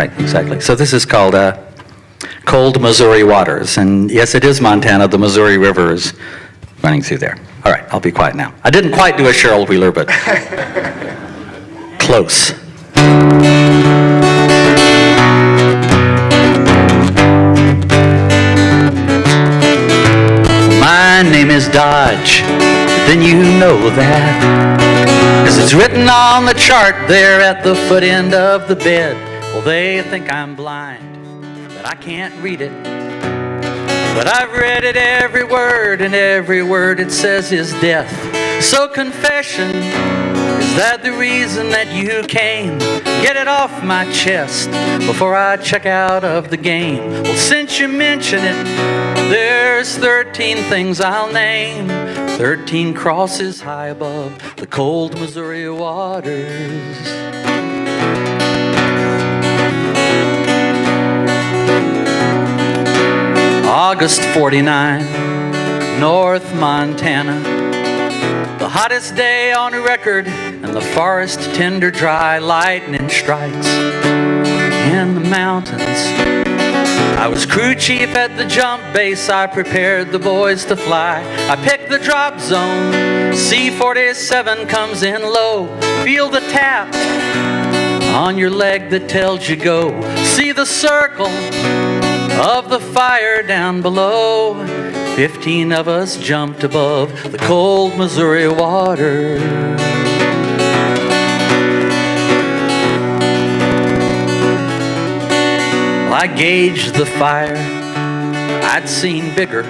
Right, exactly. So this is called Cold Missouri Waters. And yes, it is Montana. The Missouri River is running through there. All right, I'll be quiet now. I didn't quite do a Cheryl Wheeler, but close. My name is Dodge, then you know that, 'cause it's written on the chart there at the foot end of the bed. Well, they think I'm blind, but I can't read it. But I've read it every word, and every word it says is death. So confession, is that the reason that you came? Get it off my chest before I check out of the game. Well, since you mention it, there's 13 things I'll name. 13 crosses high above the cold Missouri waters. August 49, North Montana. The hottest day on record, and the forest tender dry. Lightning strikes in the mountains. I was crew chief at the jump base. I prepared the boys to fly. I picked the drop zone. C-47 comes in low. Feel the tap on your leg that tells you go. See the circle of the fire down below. 15 of us jumped above the cold Missouri water. I gauged the fire, I'd seen bigger.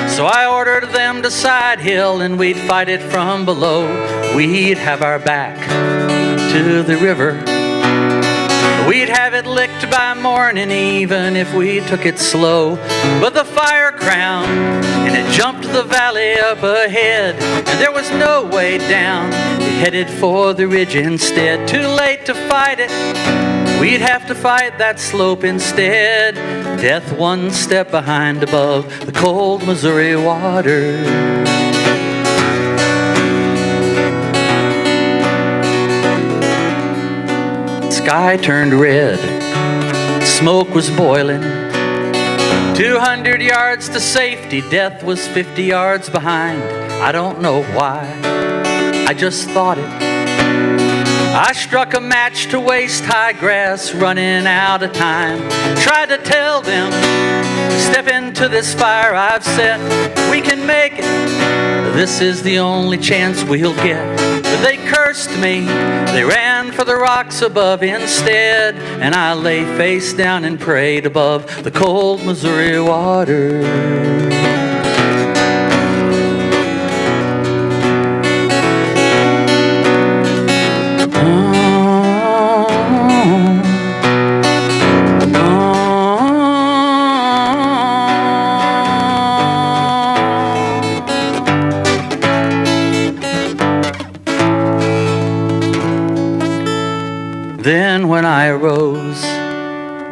So I ordered them to side hill, and we'd fight it from below. We'd have our back to the river. We'd have it licked by morning, even if we took it slow. But the fire crowned, and it jumped the valley up ahead, and there was no way down. It headed for the ridge instead. Too late to fight it, we'd have to fight that slope instead. Death one step behind above the cold Missouri water. Sky turned red, smoke was boiling. 200 yards to safety, death was 50 yards behind. I don't know why, I just thought it. I struck a match to waist-high grass, running out of time. Tried to tell them to step into this fire I've set. We can make it, this is the only chance we'll get. But they cursed me, they ran for the rocks above instead, and I lay face down and prayed above the cold Missouri water. Then when I arose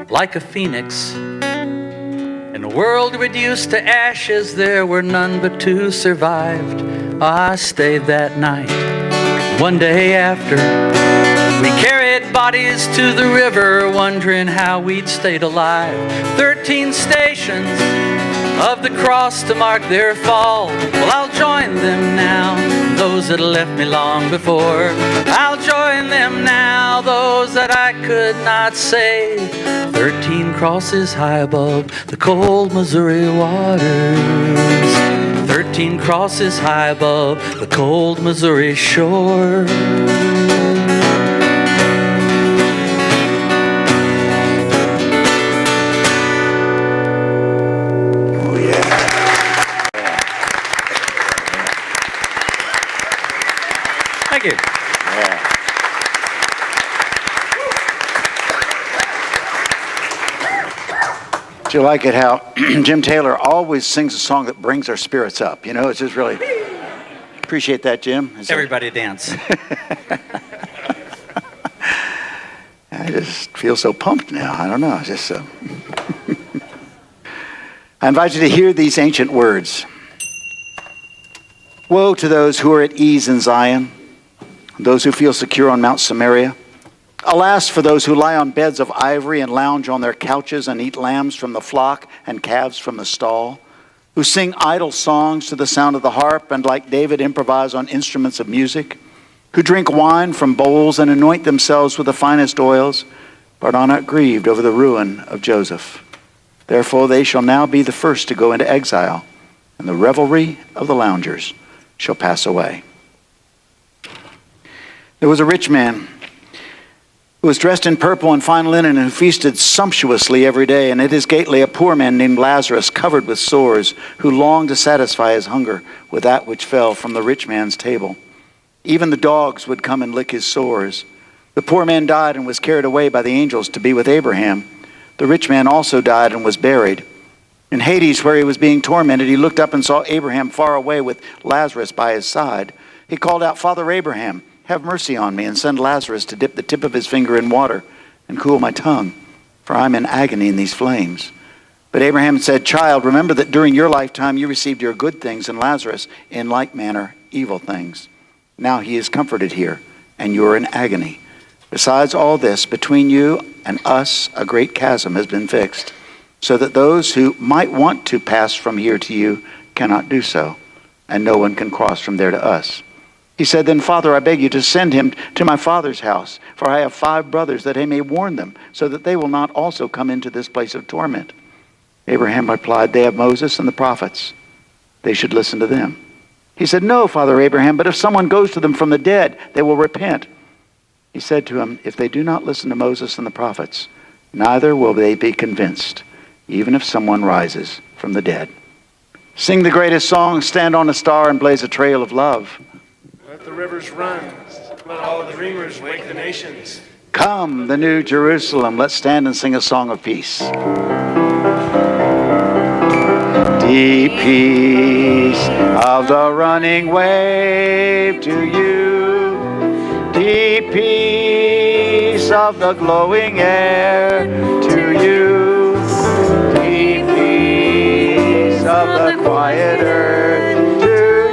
like a phoenix, and the world reduced to ashes, there were none but two survived. I stayed that night. One day after, we carried bodies to the river, wondering how we'd stayed alive. 13 stations of the cross to mark their fall. Well, I'll join them now, those that left me long before. I'll join them now, those that I could not save. 13 crosses high above the cold Missouri waters. 13 crosses high above the cold Missouri shore. Thank you. Yeah. Do you like it how Jim Taylor always sings a song that brings our spirits up? You know, it's just really... Appreciate that, Jim. Everybody dance. I just feel so pumped now. I don't know. It's just I invite you to hear these ancient words. Woe to those who are at ease in Zion, those who feel secure on Mount Samaria. Alas for those who lie on beds of ivory and lounge on their couches and eat lambs from the flock and calves from the stall, who sing idle songs to the sound of the harp and like David improvise on instruments of music, who drink wine from bowls and anoint themselves with the finest oils, but are not grieved over the ruin of Joseph. Therefore they shall now be the first to go into exile, and the revelry of the loungers shall pass away. There was a rich man who was dressed in purple and fine linen and who feasted sumptuously every day. And at his gate lay a poor man named Lazarus, covered with sores, who longed to satisfy his hunger with that which fell from the rich man's table. Even the dogs would come and lick his sores. The poor man died and was carried away by the angels to be with Abraham. The rich man also died and was buried. In Hades, where he was being tormented, he looked up and saw Abraham far away with Lazarus by his side. He called out, "Father Abraham, have mercy on me and send Lazarus to dip the tip of his finger in water and cool my tongue, for I'm in agony in these flames." But Abraham said, "Child, remember that during your lifetime you received your good things, and Lazarus in like manner evil things. Now he is comforted here, and you are in agony. Besides all this, between you and us a great chasm has been fixed, so that those who might want to pass from here to you cannot do so, and no one can cross from there to us." He said, "Then, Father, I beg you to send him to my father's house, for I have 5 brothers, that I may warn them, so that they will not also come into this place of torment." Abraham replied, "They have Moses and the prophets. They should listen to them." He said, "No, Father Abraham, but if someone goes to them from the dead, they will repent." He said to him, "If they do not listen to Moses and the prophets, neither will they be convinced, even if someone rises from the dead." Sing the greatest song, stand on a star and blaze a trail of love. Let the rivers run, let all the dreamers wake the nations. Come, the new Jerusalem, let's stand and sing a song of peace. Deep peace of the running wave to you, deep peace of the glowing air to you, deep peace of the quiet earth to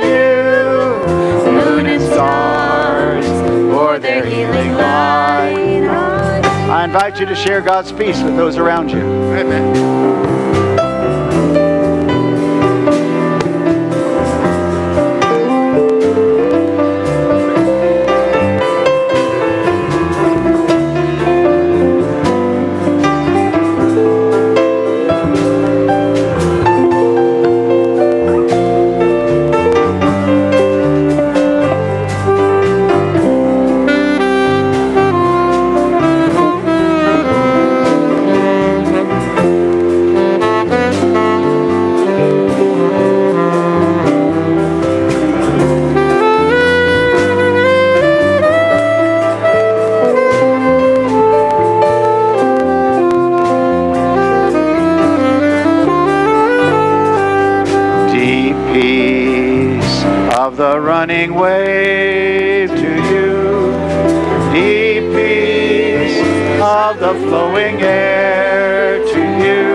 you, moon and stars for their healing light. I invite you to share God's peace with those around you. Amen. The running wave to you, deep peace of the flowing air to you,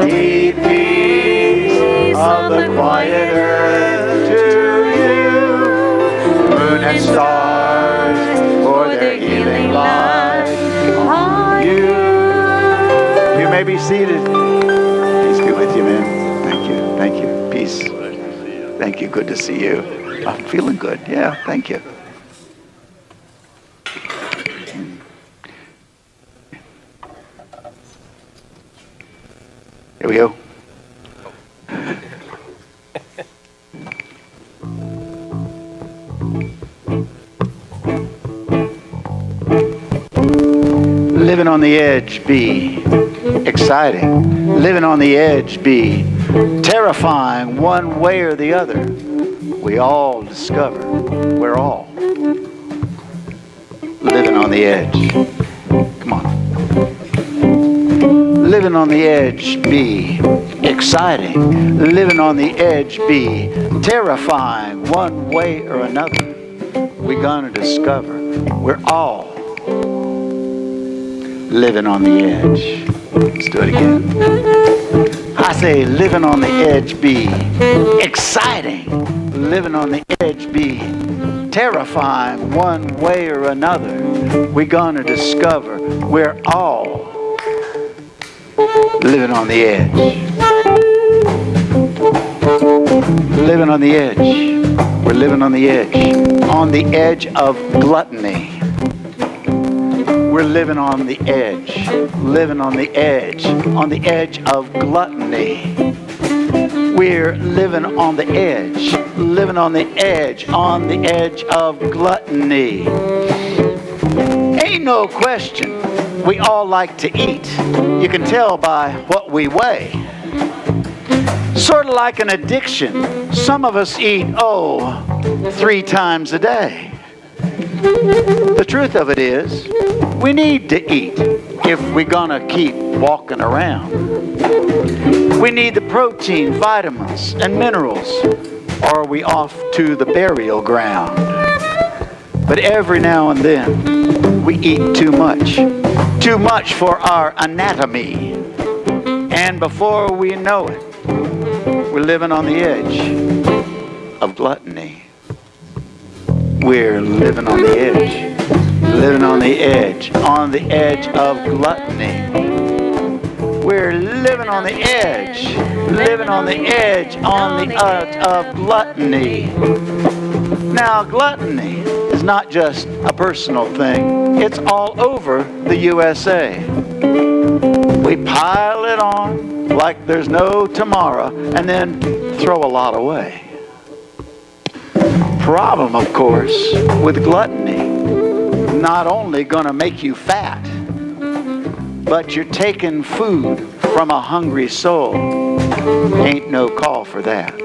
deep peace of the quiet earth to you, moon and stars for their healing light on you. You may be seated. Peace be with you, man. Thank you. Thank you. Peace. Thank you. Good to see you. I'm feeling good. Yeah, thank you. Here we go. Living on the edge be exciting. Living on the edge be terrifying one way or the other. We all discover we're all living on the edge. Come on. Living on the edge be exciting. Living on the edge be terrifying one way or another. We're gonna discover we're all living on the edge. Let's do it again. I say living on the edge be exciting. Living on the edge be terrifying one way or another. we're gonna discover we're all living on the edge. Living on the edge. We're living on the edge. On the edge of gluttony. We're living on the edge. Living on the edge. On the edge of gluttony. We're living on the edge. Living on the edge. On the edge of gluttony. Ain't no question. We all like to eat. You can tell by what we weigh. Sort of like an addiction. Some of us eat, 3 times a day. The truth of it is, we need to eat if we're gonna keep walking around. We need the protein, vitamins, and minerals, or are we off to the burial ground? But every now and then, we eat too much. Too much for our anatomy. And before we know it, we're living on the edge of gluttony. We're living on the edge. Living on the edge. On the edge of gluttony. We're living on the edge. Living on the edge. On the edge of gluttony. Now, gluttony is not just a personal thing. It's all over the USA. We pile it on like there's no tomorrow and then throw a lot away. Problem, of course, with gluttony, not only gonna make you fat, but you're taking food from a hungry soul. Ain't no call for that.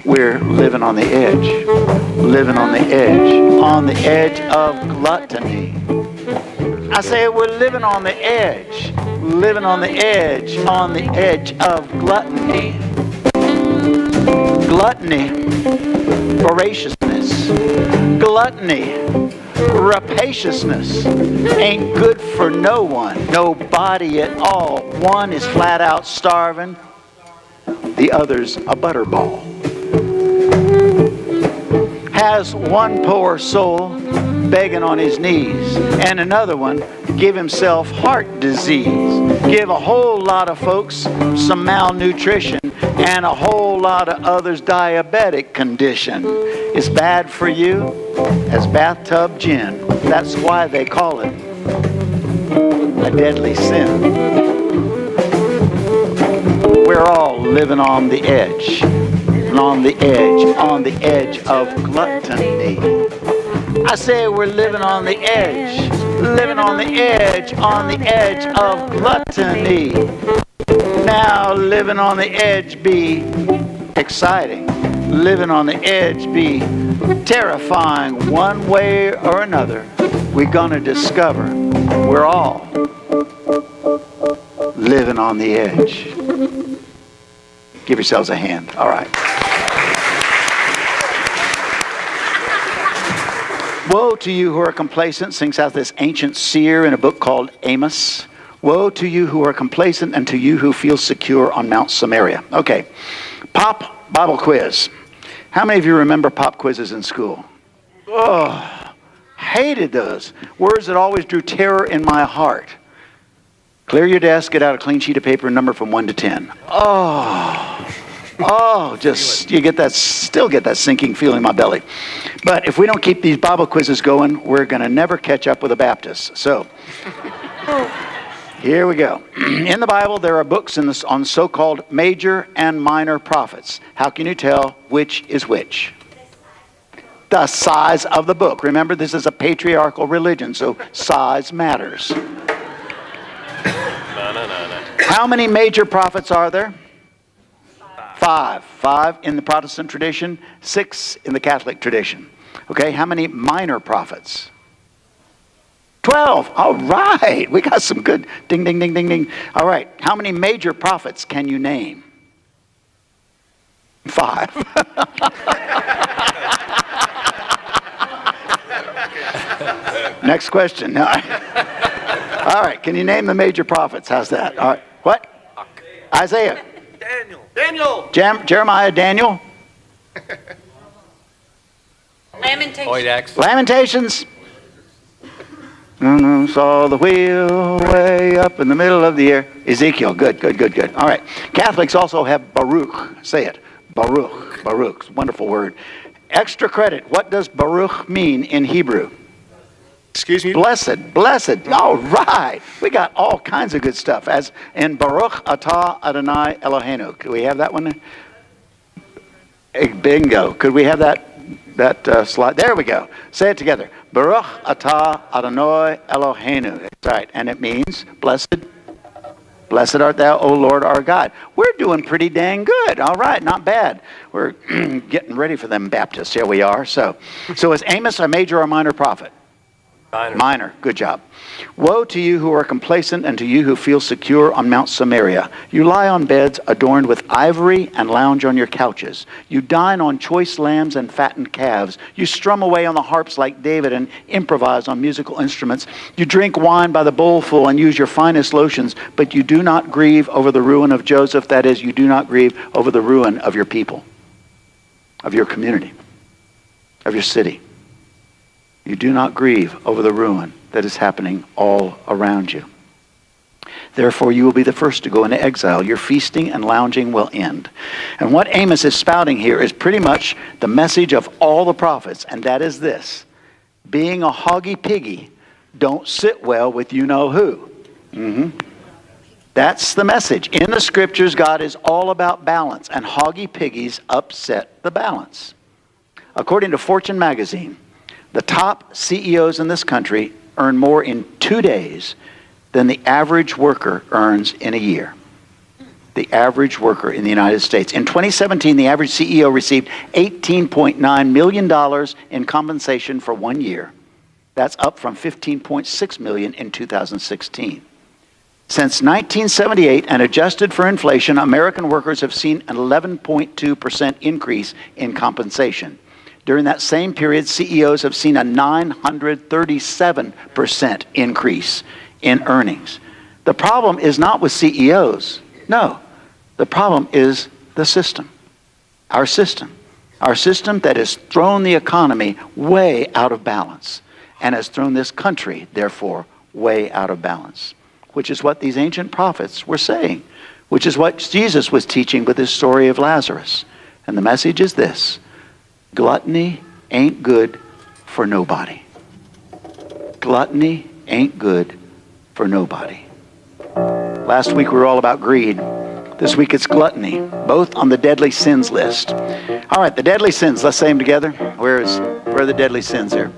We're living on the edge. Living on the edge of gluttony. I say we're living on the edge. Living on the edge of gluttony. Gluttony, voraciousness. Gluttony, rapaciousness ain't good for no one, nobody at all. One is flat out starving, the other's a butterball. Has one poor soul begging on his knees, and another one give himself heart disease. Give a whole lot of folks some malnutrition, and a whole lot of others diabetic condition. It's bad for you as bathtub gin. That's why they call it a deadly sin. We're all living on the edge. On the edge of gluttony. I say we're living on the edge. Living on the edge of gluttony. Now, living on the edge be exciting. Living on the edge be terrifying. One way or another, we're gonna discover we're all living on the edge. Give yourselves a hand. All right. Woe to you who are complacent, sings out this ancient seer in a book called Amos. Woe to you who are complacent and to you who feel secure on Mount Samaria. Okay, pop Bible quiz. How many of you remember pop quizzes in school? Oh, hated those. Words that always drew terror in my heart. Clear your desk, get out a clean sheet of paper and number from 1 to 10. Just you get that, still get that sinking feeling in my belly. But if we don't keep these Bible quizzes going, we're going to never catch up with the Baptists. So, here we go. In the Bible, there are books on so-called major and minor prophets. How can you tell which is which? The size of the book. Remember, this is a patriarchal religion, so size matters. How many major prophets are there? 5. 5 in the Protestant tradition, 6 in the Catholic tradition. Okay, how many minor prophets? 12. All right, we got some good ding, ding, ding, ding, ding. All right, how many major prophets can you name? 5. Next question. Now, all right, can you name the major prophets? How's that? All right, what? Isaiah. Daniel. Jeremiah, Daniel. Lamentations. Lamentations. Saw the wheel way up in the middle of the air. Ezekiel, good. All right. Catholics also have Baruch. Say it. Baruch. Baruch. Wonderful word. Extra credit. What does Baruch mean in Hebrew? Excuse me? Blessed. All right. We got all kinds of good stuff. As in Baruch atah Adonai Eloheinu. Could we have that one? Bingo. Could we have that slide? There we go. Say it together. Baruch atah Adonai Eloheinu. That's right. And it means blessed art thou, O Lord our God. We're doing pretty dang good. All right. Not bad. We're getting ready for them Baptists. Here we are. So is Amos a major or minor prophet? Minor. Good job. Woe to you who are complacent and to you who feel secure on Mount Samaria. You lie on beds adorned with ivory and lounge on your couches. You dine on choice lambs and fattened calves. You strum away on the harps like David and improvise on musical instruments. You drink wine by the bowlful and use your finest lotions, but you do not grieve over the ruin of Joseph. That is, you do not grieve over the ruin of your people, of your community, of your city. You do not grieve over the ruin that is happening all around you. Therefore, you will be the first to go into exile. Your feasting and lounging will end. And what Amos is spouting here is pretty much the message of all the prophets, and that is this. Being a hoggy piggy don't sit well with you-know-who. That's the message. In the scriptures, God is all about balance, and hoggy piggies upset the balance. According to Fortune magazine, the top CEOs in this country earn more in 2 days than the average worker earns in a year. The average worker in the United States. In 2017, the average CEO received $18.9 million in compensation for 1 year. That's up from $15.6 million in 2016. Since 1978 and adjusted for inflation, American workers have seen an 11.2% increase in compensation. During that same period, CEOs have seen a 937% increase in earnings. The problem is not with CEOs. No, the problem is the system. Our system that has thrown the economy way out of balance and has thrown this country, therefore, way out of balance, which is what these ancient prophets were saying, which is what Jesus was teaching with his story of Lazarus. And the message is this. Gluttony ain't good for nobody. Gluttony ain't good for nobody. Last week we were all about greed. This week it's gluttony, both on the deadly sins list. All right, the deadly sins, let's say them together. Where are the deadly sins here?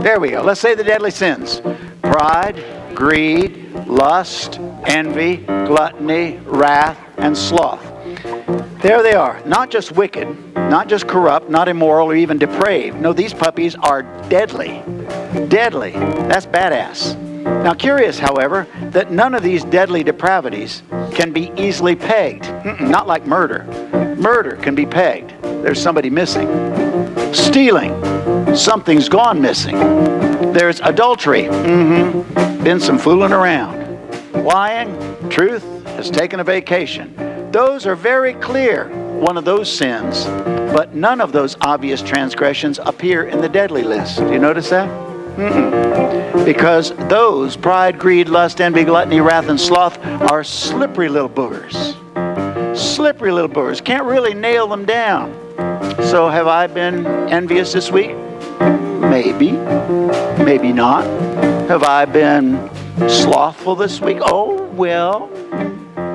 There we go. Let's say the deadly sins. Pride, greed, lust, envy, gluttony, wrath, and sloth. There they are. Not just wicked, not just corrupt, not immoral, or even depraved. No, these puppies are deadly. Deadly. That's badass. Now, curious, however, that none of these deadly depravities can be easily pegged. Not like murder. Murder can be pegged. There's somebody missing. Stealing. Something's gone missing. There's adultery. Been some fooling around. Lying. Truth has taken a vacation. Those are very clear, one of those sins, but none of those obvious transgressions appear in the deadly list. Do you notice that? Because those, pride, greed, lust, envy, gluttony, wrath, and sloth, are slippery little boogers. Slippery little boogers. Can't really nail them down. So have I been envious this week? Maybe. Maybe not. Have I been slothful this week? Oh, well.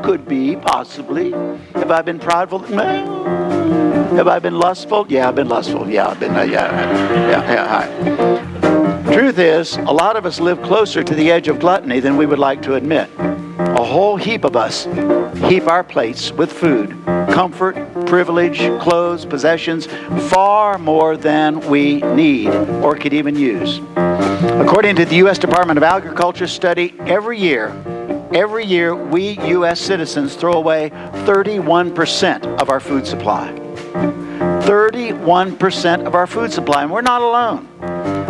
Could be, possibly. Have I been prideful? No. Have I been lustful? Yeah, I've been lustful. Yeah, I've been, yeah. Truth is, a lot of us live closer to the edge of gluttony than we would like to admit. A whole heap of us heap our plates with food, comfort, privilege, clothes, possessions, far more than we need or could even use. According to the U.S. Department of Agriculture study, every year, we U.S. citizens throw away 31% of our food supply. 31% of our food supply, and we're not alone.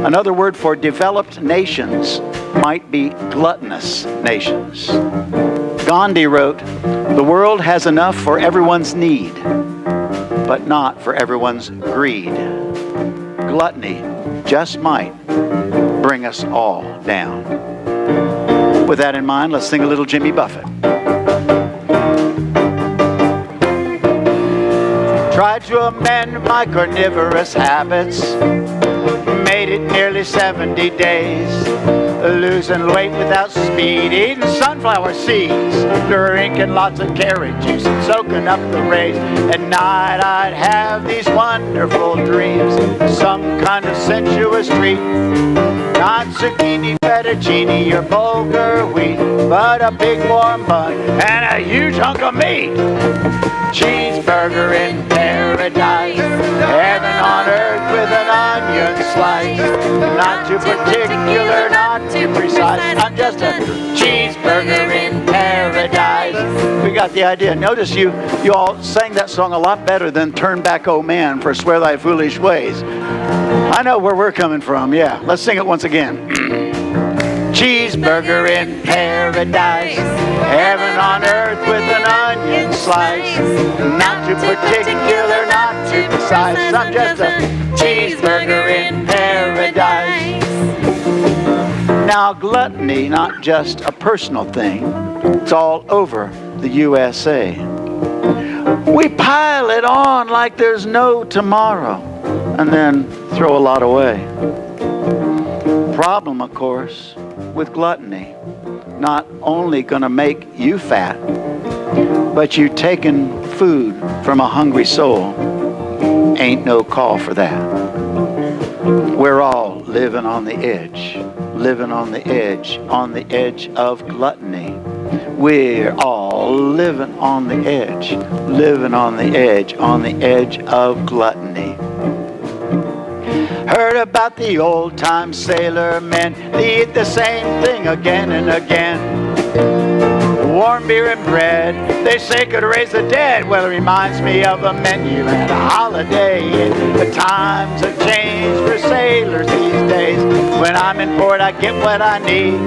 Another word for developed nations might be gluttonous nations. Gandhi wrote, "The world has enough for everyone's need, but not for everyone's greed." Gluttony just might bring us all down. With that in mind, let's sing a little Jimmy Buffett. Tried to amend my carnivorous habits, made it nearly 70 days, losing weight without speed, eating sunflower seeds, drinking lots of carrot juice and soaking up the rays. At night I'd have these wonderful dreams, some kind of sensuous treat, not zucchini, fettuccine, or bulgur wheat, but a big warm bun and a huge hunk of meat. Cheeseburger in paradise, heaven on earth with an onion slice. Not too particular, not too precise, I'm just a cheeseburger in paradise. We got the idea. Notice you all sang that song a lot better than Turn Back, Oh Man, for Swear Thy Foolish Ways. I know where we're coming from, yeah. Let's sing it once again. Cheeseburger in paradise, heaven on earth with an onion slice. Not too particular, not too precise, I'm just a cheeseburger in paradise. Now, gluttony, not just a personal thing, it's all over the USA. We pile it on like there's no tomorrow, and then throw a lot away. Problem, of course, with gluttony, not only gonna make you fat, but you taking food from a hungry soul. Ain't no call for that. We're all living on the edge, living on the edge of gluttony. We're all living on the edge, living on the edge of gluttony. Heard about the old-time sailor men, they eat the same thing again and again. Warm beer and bread, they say could raise the dead. Well, it reminds me of a menu at a holiday. The times have changed for sailors these days. When I'm in port, I get what I need.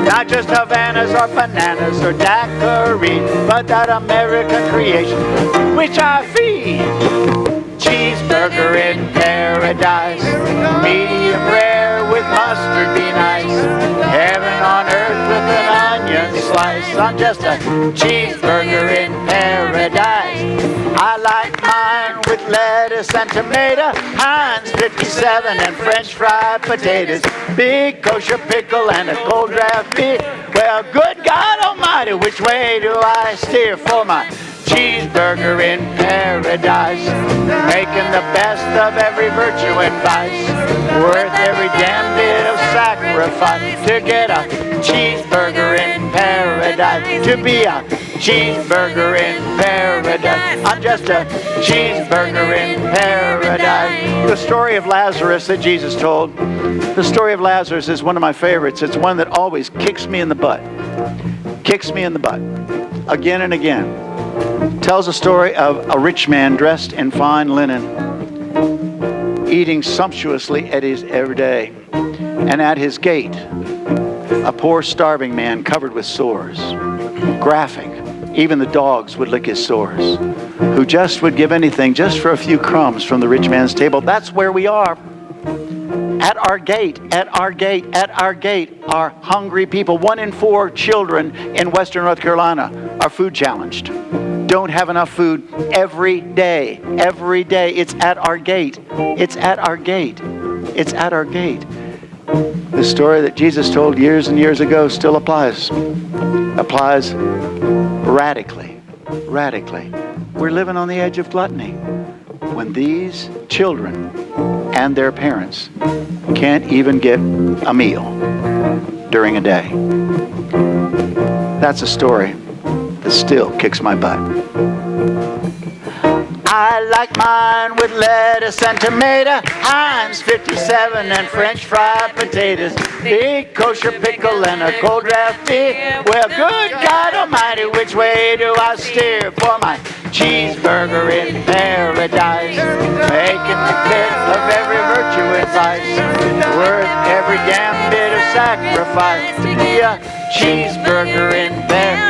Not just Havanas or bananas or daiquiri, but that American creation which I feed. Cheeseburger in paradise, medium rare with mustard be nice. Heaven on earth with an onion slice. I'm just a cheeseburger in paradise. I like mine with lettuce and tomato, Heinz 57 and French fried potatoes, big kosher pickle and a cold draft beer. Well, good God Almighty, which way do I steer for my cheeseburger in paradise? Making the best of every virtue and vice, worth every damn bit of sacrifice to get a cheeseburger in paradise. To be a cheeseburger in paradise, I'm just a cheeseburger in paradise. The story of Lazarus that Jesus told, the story of Lazarus is one of my favorites. It's one that always kicks me in the butt. Kicks me in the butt. Again and again. Tells a story of a rich man dressed in fine linen, eating sumptuously at his every day, and at his gate, a poor starving man covered with sores, graphic. Even the dogs would lick his sores, who just would give anything just for a few crumbs from the rich man's table. That's where we are. At our gate, are hungry people. 1 in 4 children in Western North Carolina are food challenged. Don't have enough food every day. Every day. It's at our gate. It's at our gate. It's at our gate. The story that Jesus told years and years ago still applies. Applies radically. Radically. We're living on the edge of gluttony when these children and their parents can't even get a meal during a day. That's a story that still kicks my butt. I like mine with lettuce and tomato, Heinz 57 and French fried potatoes, big kosher pickle and a cold draft beer. Well, good God Almighty, which way do I steer for my cheeseburger in paradise? Making the pit of every virtue and vice, worth every damn bit of sacrifice to be a cheeseburger in paradise.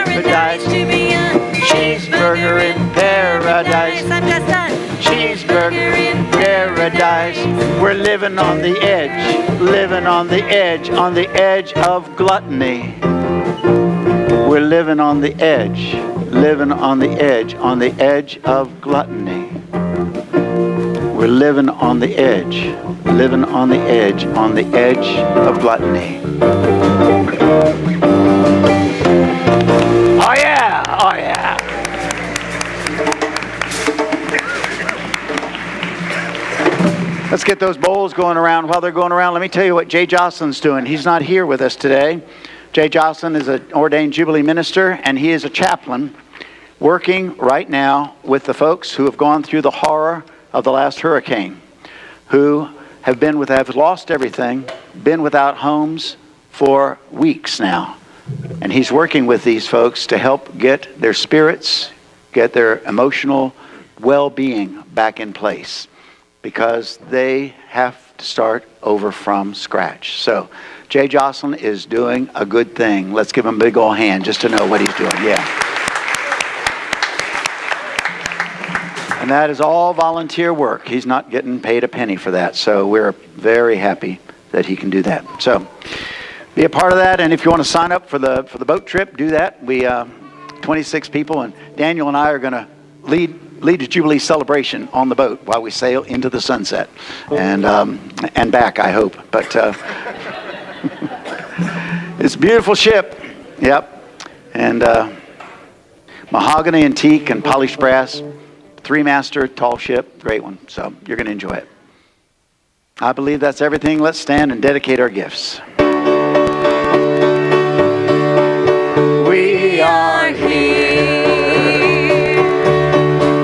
Cheeseburger in paradise. I'm just a cheeseburger in paradise. We're living on the edge, living on the edge, on the edge of gluttony. We're living on the edge, living on the edge, on the edge of gluttony. We're living on the edge, living on the edge, on the edge of gluttony. Oh yeah, oh yeah. Let's get those bowls going around. While they're going around, let me tell you what Jay Jocelyn's doing. He's not here with us today. Jay Jocelyn is an ordained Jubilee minister, and he is a chaplain working right now with the folks who have gone through the horror of the last hurricane, who have lost everything, been without homes for weeks now. And he's working with these folks to help get their spirits, get their emotional well-being back in place, because they have to start over from scratch. So Jay Jocelyn is doing a good thing. Let's give him a big old hand just to know what he's doing. Yeah. And that is all volunteer work. He's not getting paid a penny for that. So we're very happy that he can do that. So be a part of that. And if you want to sign up for the boat trip, do that. We 26 people, and Daniel and I are going to lead a Jubilee celebration on the boat while we sail into the sunset and back, I hope. But it's a beautiful ship. Yep. And mahogany and teak and polished brass. 3-master, tall ship, great one. So you're going to enjoy it. I believe that's everything. Let's stand and dedicate our gifts. We are here.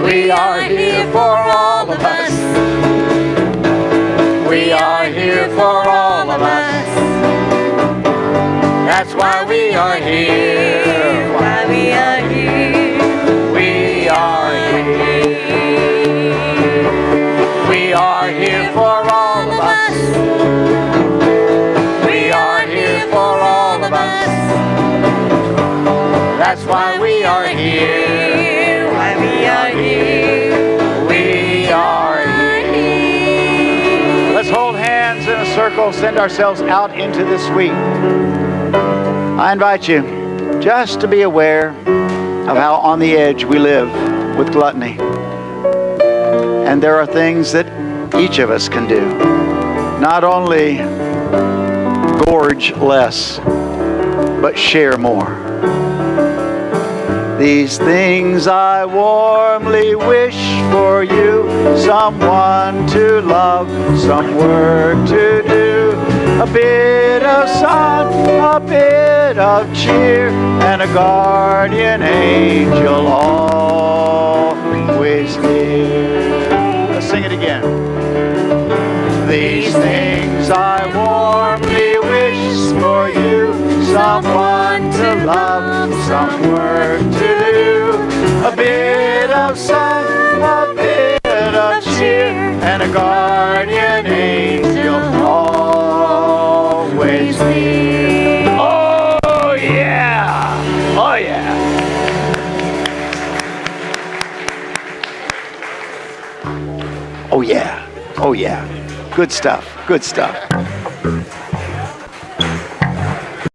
We are here for all of us. We are here for all of us. That's why we are here. Why we are here. We are here. We are here for all of us. We are here for all of us. That's why we are here. Why we are here. We are here. Let's hold hands in a circle, send ourselves out into this week. I invite you just to be aware of how on the edge we live with gluttony. And there are things that each of us can do. Not only gorge less, but share more. These things I warmly wish for you, someone to love, some work to do, a bit of sun, a bit of cheer, and a guardian angel always near. Let's sing it again. These things I warmly wish for you, someone to love, some work to do, a bit of sun, a bit of cheer, and a guardian angel always near. Oh yeah! Oh yeah! Oh yeah! Oh yeah! Good stuff. Good stuff.